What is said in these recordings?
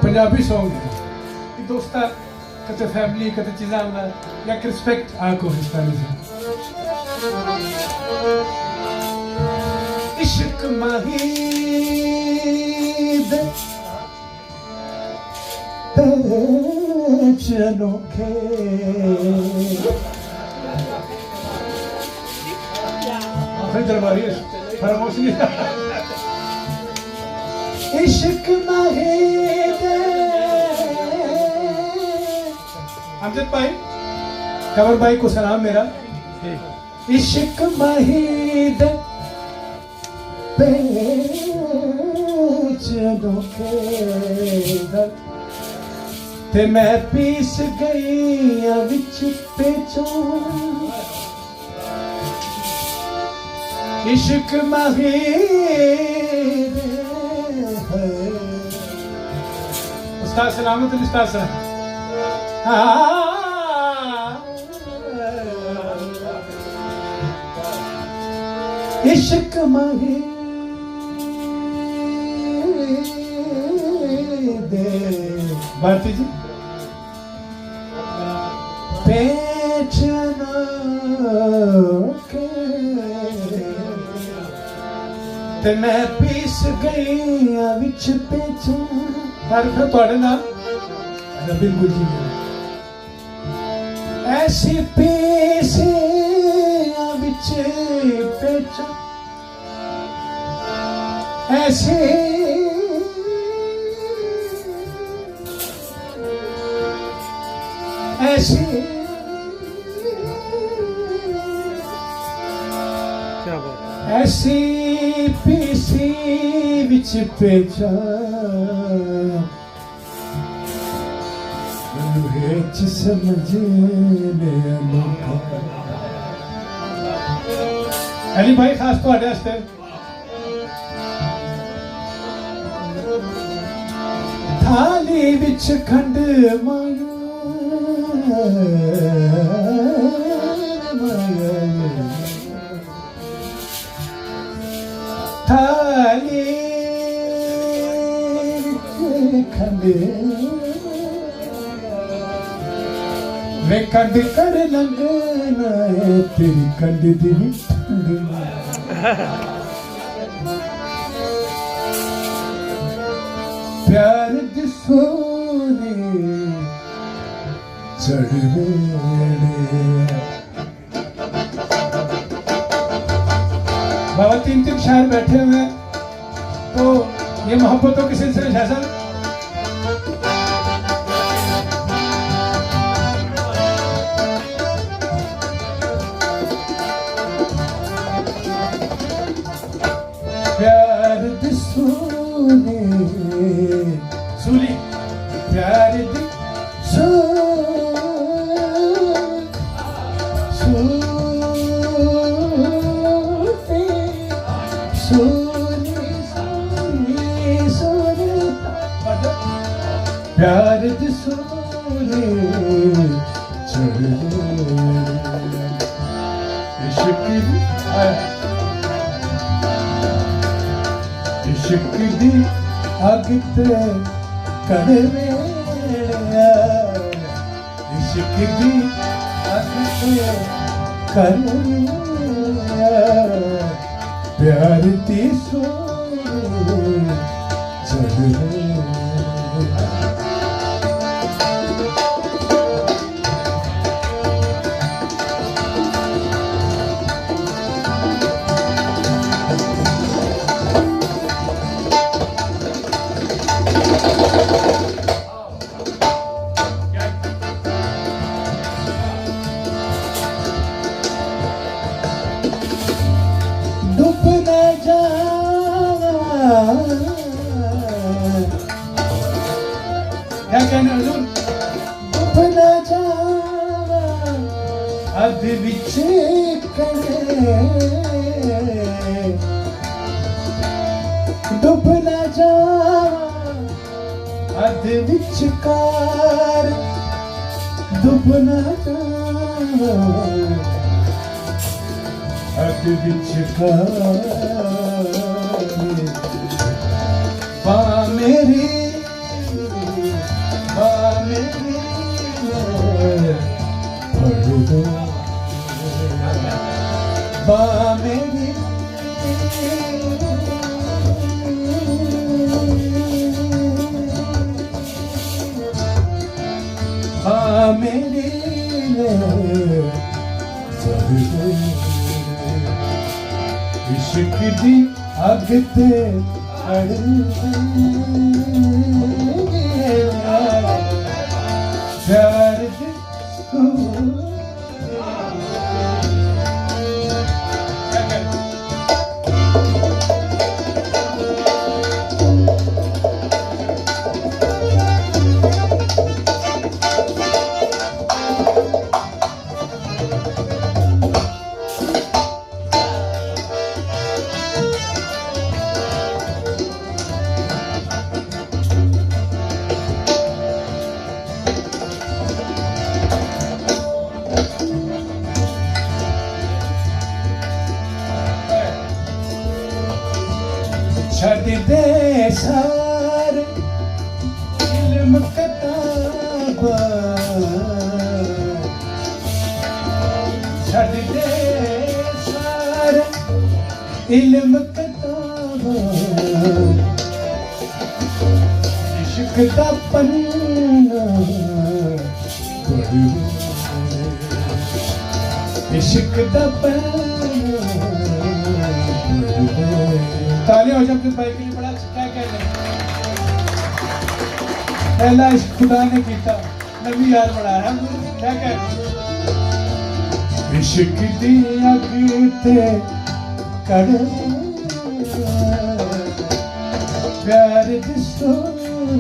Punjabi song है दोस्ता कते फैमिली कते चीज़ा होना या रिस्पेक्ट आको हिस्तानी से इश्क माहीद चलो के दरबारी फरमोश इश्क माहीद अमजद भाई कवर भाई को सलाम मेरा इश्क माहीद चलो के ते मैं पीस गई विच पेचों इश्क माहीर है उस्ताद सलामत उस्ताद साहब इश्क माहीर भारती जी पेचना के ते मैं पीस गई विच पेचा पर फिर थोड़े नाल बिल्कुल जी ऐसी पीसे विच पेचा ऐसे ऐसी ऐसी पीसी विच पेचा विच समझने अली भाई खास तुहाडे वास्ते थाली विच खंड माया थाली खंड वे खंड कर लंगना तेरी खंड दी प्यार दी सोने चढ़ने बाबा तीन शायर बैठे हुए हैं तो ये मोहब्बतों के सिलसिले जैसा प्यार दी सोने सूली प्यार दी प्यार दी सोने चढ़ने इश्क दी अग ते कड़वे इश्क दी अग ते कड़वे प्यार दी सोने चढ़ने क्या कहने हुजूर डूबना जावा अब विच करे डूबना जावा अब विच कार डूबना जावा अब विच कार पा मेरी रब्बा मेरी मेरी इश्क दी अग ते अड़ प्यार दी छड़ दे सारे इल्म किताबा छड़ दे सारे इल्म किताबा इश्क दा पन्ना इश्क दा पन्ना तालियां हो जाए भाई के लिए बड़ा क्या कहने पहला इश्क खुदा ने किया नबी यार बनाया क्या कहने इश्क दी अग ते कड़ प्यार दी सोनी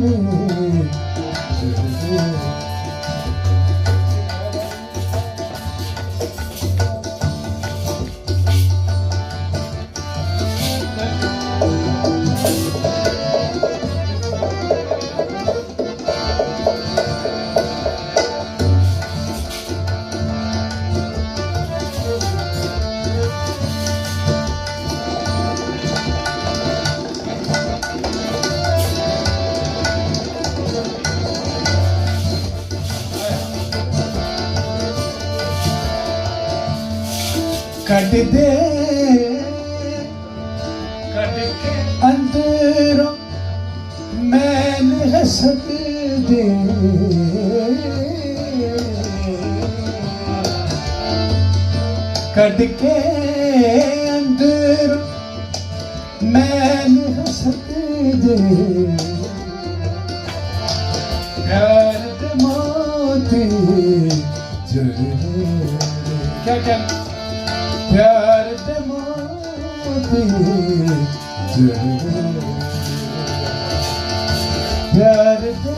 कट दे कट के अंदरों मैल हसद दे कट के अंदरों मैल हसद दे प्यार दे मोती क्या क्या प्यार दे मोती प्यार दे